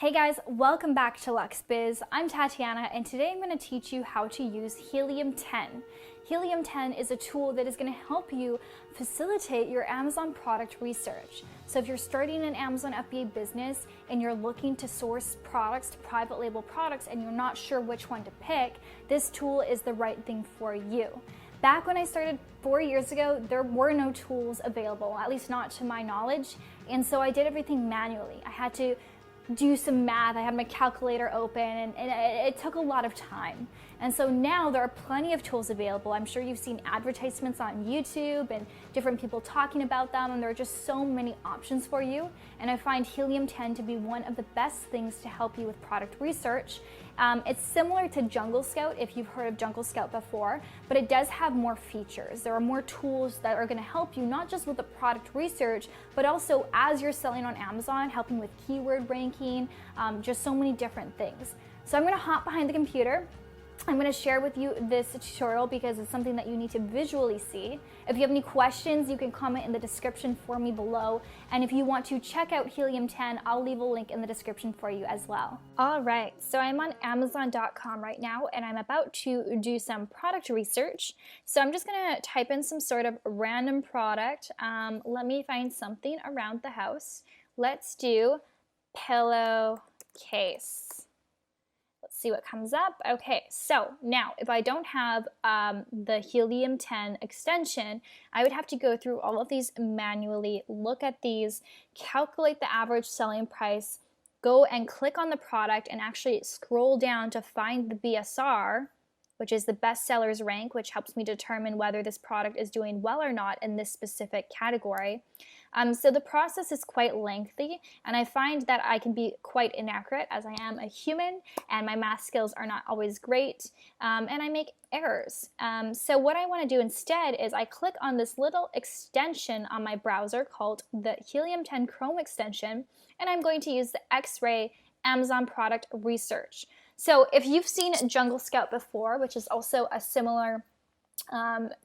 Hey guys, welcome back to LuxBiz. I'm Tatiana and today I'm going to teach you how to use Helium 10. Helium 10 is a tool that is going to help you facilitate your Amazon product research. So if you're starting an Amazon FBA business and you're looking to source products, to private label products, and you're not sure which one to pick, this tool is the right thing for you. Back when I started 4 years ago, there were no tools available, at least not to my knowledge, and so I did everything manually. I had to do some math, I had my calculator open, and it took a lot of time. And so now there are plenty of tools available. I'm sure you've seen advertisements on YouTube and different people talking about them, and there are just so many options for you. And I find Helium 10 to be one of the best things to help you with product research. It's similar to Jungle Scout, if you've heard of Jungle Scout before, but it does have more features. There are more tools that are going to help you not just with the product research, but also as you're selling on Amazon, helping with keyword ranking, just so many different things. So I'm going to hop behind the computer. I'm going to share with you this tutorial because it's something that you need to visually see. If you have any questions, you can comment in the description for me below. And if you want to check out Helium 10, I'll leave a link in the description for you as well. All right, so I'm on Amazon.com right now, and I'm about to do some product research. So I'm just going to type in some sort of random product. Let me find something around the house. Let's do pillowcase. Let's see what comes up. Okay, so now if I don't have the Helium 10 extension, I would have to go through all of these manually, look at these, calculate the average selling price, go and click on the product and actually scroll down to find the BSR, which is the best sellers rank, which helps me determine whether this product is doing well or not in this specific category. So the process is quite lengthy, and I find that I can be quite inaccurate as I am a human and my math skills are not always great, and I make errors. So what I want to do instead is I click on this little extension on my browser called the Helium 10 Chrome extension, and I'm going to use the X-Ray Amazon Product Research. So if you've seen Jungle Scout before, which is also a similar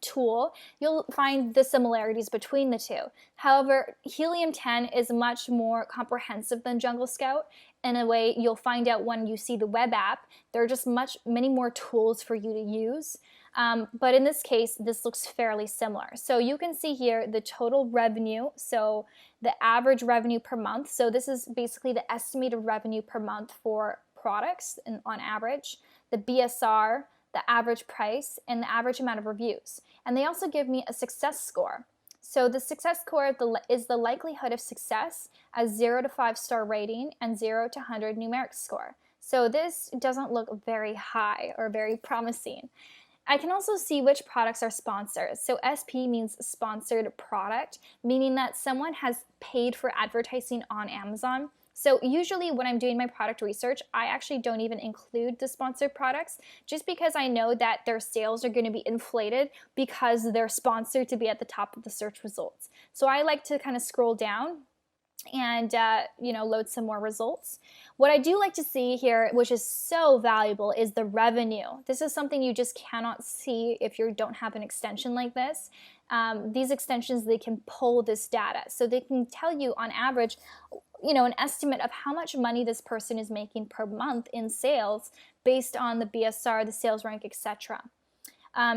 tool, you'll find the similarities between the two. However, Helium 10 is much more comprehensive than Jungle Scout. In a way, you'll find out when you see the web app, there are just many more tools for you to use. But in this case, this looks fairly similar. So you can see here the total revenue, so the average revenue per month. So this is basically the estimated revenue per month for products on average, the BSR, the average price, and the average amount of reviews. And they also give me a success score. So the success score is the likelihood of success as 0 to 5-star rating and 0 to 100 numeric score. So this doesn't look very high or very promising. I can also see which products are sponsored. So SP means sponsored product, meaning that someone has paid for advertising on Amazon. So usually when I'm doing my product research, I actually don't even include the sponsored products just because I know that their sales are going to be inflated because they're sponsored to be at the top of the search results. So I like to kind of scroll down and load some more results. What I do like to see here, which is so valuable, is the revenue. This is something you just cannot see if you don't have an extension like this. These extensions, they can pull this data. So they can tell you on average, an estimate of how much money this person is making per month in sales based on the BSR, the sales rank, etc.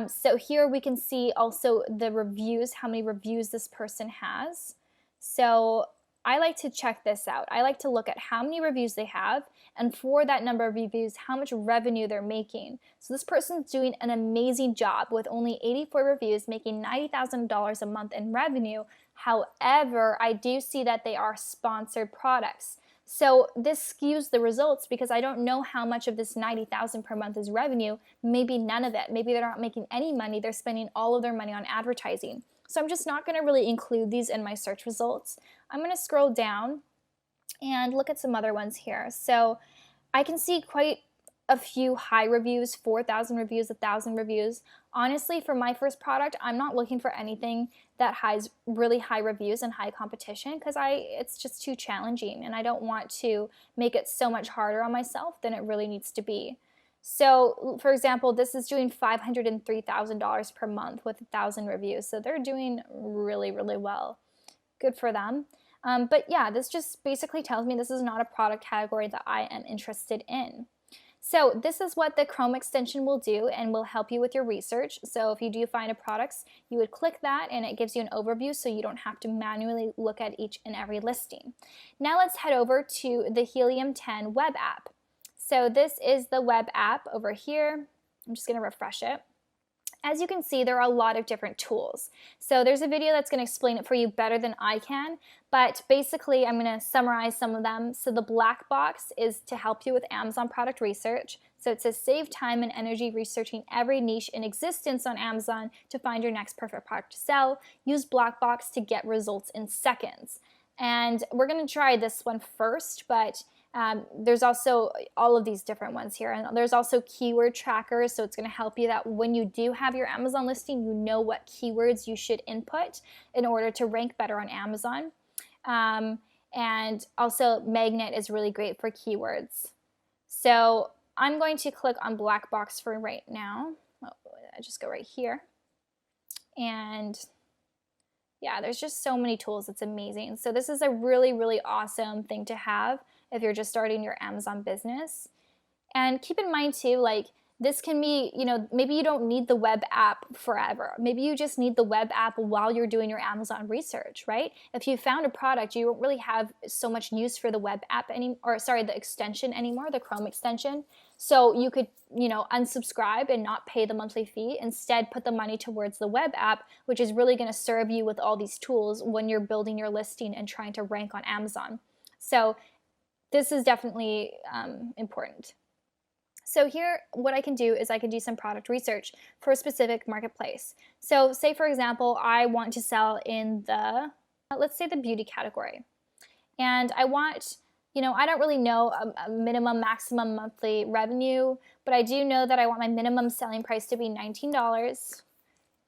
So here we can see also the reviews, how many reviews this person has. So I like to check this out. I like to look at how many reviews they have, and for that number of reviews, how much revenue they're making. So this person's doing an amazing job with only 84 reviews, making $90,000 a month in revenue. However, I do see that they are sponsored products. So this skews the results because I don't know how much of this $90,000 per month is revenue. Maybe none of it. Maybe they're not making any money. They're spending all of their money on advertising. So I'm just not going to really include these in my search results. I'm going to scroll down and look at some other ones here. So I can see quite a few high reviews, 4,000 reviews, 1,000 reviews. Honestly, for my first product, I'm not looking for anything that has really high reviews and high competition because it's just too challenging and I don't want to make it so much harder on myself than it really needs to be. So, for example, this is doing $503,000 per month with 1,000 reviews. So they're doing really, really well. Good for them. But yeah, this just basically tells me this is not a product category that I am interested in. So this is what the Chrome extension will do and will help you with your research. So if you do find a product, you would click that and it gives you an overview so you don't have to manually look at each and every listing. Now let's head over to the Helium 10 web app. So this is the web app over here. I'm just going to refresh it. As you can see, there are a lot of different tools. So there's a video that's going to explain it for you better than I can, but basically I'm going to summarize some of them. So the black box is to help you with Amazon product research. So it says save time and energy researching every niche in existence on Amazon to find your next perfect product to sell. Use black box to get results in seconds. And we're going to try this one first, but there's also all of these different ones here, and there's also keyword trackers, so it's going to help you that when you do have your Amazon listing, you know what keywords you should input in order to rank better on Amazon. And also Magnet is really great for keywords. So I'm going to click on black box for right now. I just go right here, and yeah, there's just so many tools. It's amazing. So this is a really, really awesome thing to have if you're just starting your Amazon business. And keep in mind too, like this can be, maybe you don't need the web app forever. Maybe you just need the web app while you're doing your Amazon research, right? If you found a product, you don't really have so much use for the web app the extension anymore, the Chrome extension. So you could, unsubscribe and not pay the monthly fee. Instead, put the money towards the web app, which is really going to serve you with all these tools when you're building your listing and trying to rank on Amazon. So this is definitely important. So here, what I can do is I can do some product research for a specific marketplace. So say, for example, I want to sell in the, let's say the beauty category. And I want, I don't really know a minimum, maximum monthly revenue, but I do know that I want my minimum selling price to be $19,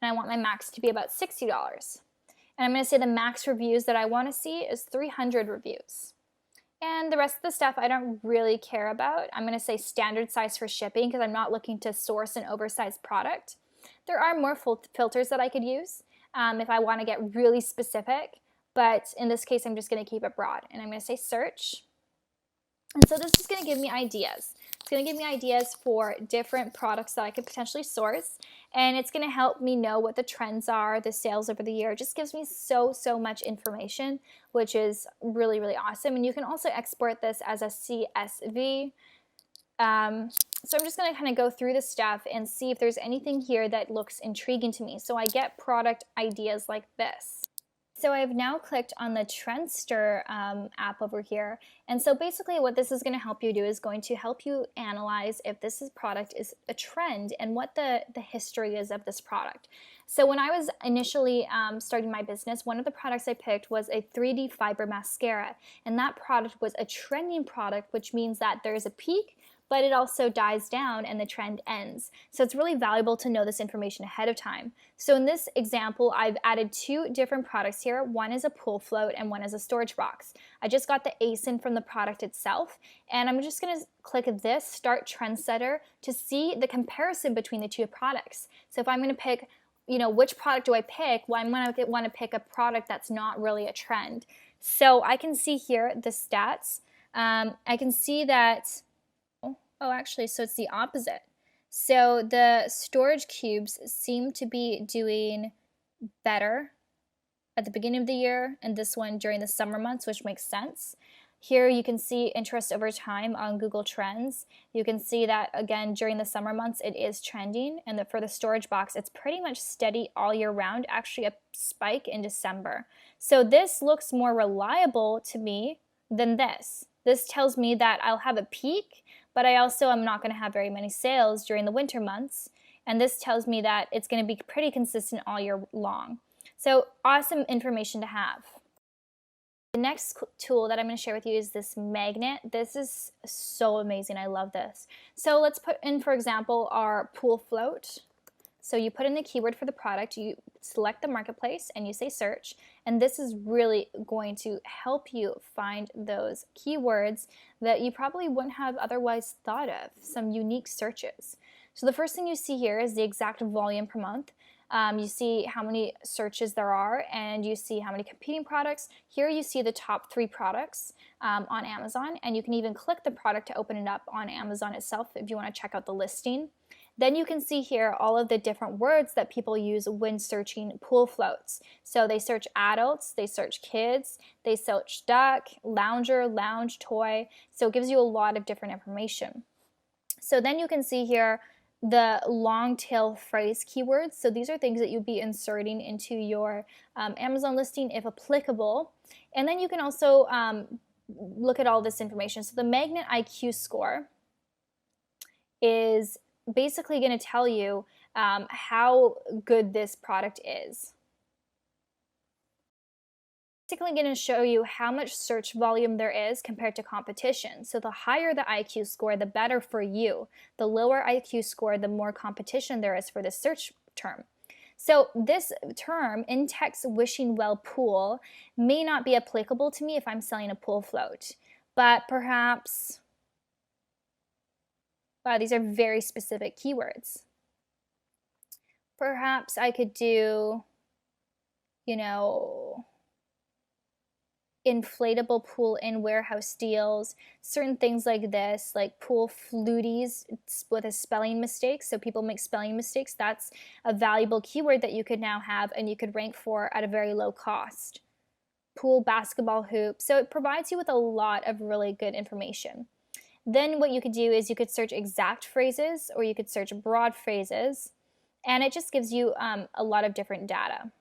and I want my max to be about $60. And I'm going to say the max reviews that I want to see is 300 reviews. And the rest of the stuff I don't really care about. I'm going to say standard size for shipping because I'm not looking to source an oversized product. There are more filters that I could use if I want to get really specific, but in this case I'm just going to keep it broad. And I'm going to say search. And so this is going to give me ideas. It's going to give me ideas for different products that I could potentially source, and it's going to help me know what the trends are, the sales over the year. It just gives me so much information, which is really, really awesome. And you can also export this as a CSV. So I'm just going to kind of go through the stuff and see if there's anything here that looks intriguing to me. So I get product ideas like this. So I've now clicked on the Trendster app over here. And so basically what this is going to help you do is going to help you analyze if this product is a trend and what the history is of this product. So when I was initially starting my business, one of the products I picked was a 3D fiber mascara. And that product was a trending product, which means that there's a peak, but it also dies down and the trend ends. So it's really valuable to know this information ahead of time. So in this example, I've added two different products here. One is a pool float and one is a storage box. I just got the ASIN from the product itself, and I'm just gonna click this Start Trend Setter to see the comparison between the two products. So if I'm gonna pick, which product do I pick? Well, I'm gonna wanna pick a product that's not really a trend. So I can see here the stats. I can see that, oh, actually, so it's the opposite. So the storage cubes seem to be doing better at the beginning of the year, and this one during the summer months, which makes sense. Here you can see interest over time on Google Trends. You can see that, again, during the summer months, it is trending, and for the storage box, it's pretty much steady all year round, actually a spike in December. So this looks more reliable to me than this. This tells me that I'll have a peak, but I also am not going to have very many sales during the winter months. And this tells me that it's going to be pretty consistent all year long. So awesome information to have. The next tool that I'm going to share with you is this magnet. This is so amazing. I love this. So let's put in, for example, our pool float. So you put in the keyword for the product, you select the marketplace, and you say search. And this is really going to help you find those keywords that you probably wouldn't have otherwise thought of, some unique searches. So the first thing you see here is the exact volume per month. You see how many searches there are, and you see how many competing products. Here you see the top 3 products on Amazon, and you can even click the product to open it up on Amazon itself if you want to check out the listing. Then you can see here all of the different words that people use when searching pool floats. So they search adults, they search kids, they search duck, lounger, lounge, toy. So it gives you a lot of different information. So then you can see here the long tail phrase keywords. So these are things that you'd be inserting into your Amazon listing if applicable. And then you can also look at all this information. So the Magnet IQ score is basically going to tell you how good this product is. Basically going to show you how much search volume there is compared to competition. So the higher the IQ score, the better for you. The lower IQ score, the more competition there is for this search term. So this term, in-text wishing well pool, may not be applicable to me if I'm selling a pool float, but perhaps, wow, these are very specific keywords. Perhaps I could do, you know, inflatable pool in warehouse deals, certain things like this, like pool fluties with a spelling mistake. So people make spelling mistakes. That's a valuable keyword that you could now have and you could rank for at a very low cost. Pool basketball hoop. So it provides you with a lot of really good information. Then what you could do is you could search exact phrases or you could search broad phrases, and it just gives you a lot of different data.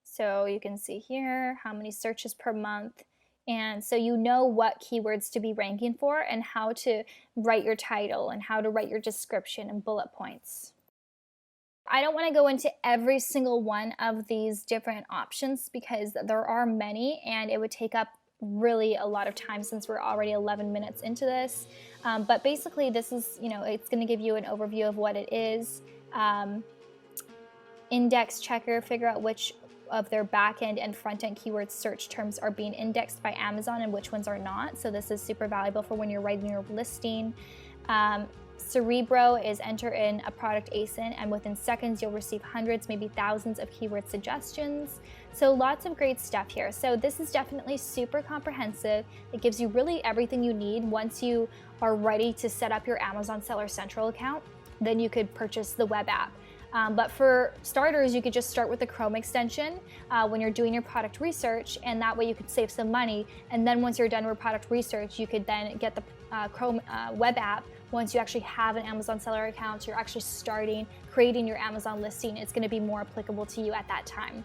So you can see here how many searches per month, and so you know what keywords to be ranking for and how to write your title and how to write your description and bullet points. I don't want to go into every single one of these different options because there are many and it would take up really a lot of time since we're already 11 minutes into this. But basically this is, it's going to give you an overview of what it is. Index checker, figure out which of their back-end and front-end keyword search terms are being indexed by Amazon and which ones are not. So this is super valuable for when you're writing your listing. Cerebro is enter in a product ASIN and within seconds you'll receive hundreds, maybe thousands of keyword suggestions. So lots of great stuff here. So this is definitely super comprehensive. It gives you really everything you need. Once you are ready to set up your Amazon Seller Central account, then you could purchase the web app. But for starters, you could just start with the Chrome extension when you're doing your product research, and that way you could save some money. And then once you're done with product research, you could then get the Chrome web app. Once you actually have an Amazon seller account, you're actually creating your Amazon listing. It's going to be more applicable to you at that time.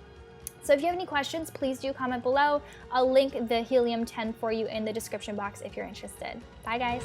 So if you have any questions, please do comment below. I'll link the Helium 10 for you in the description box if you're interested. Bye guys.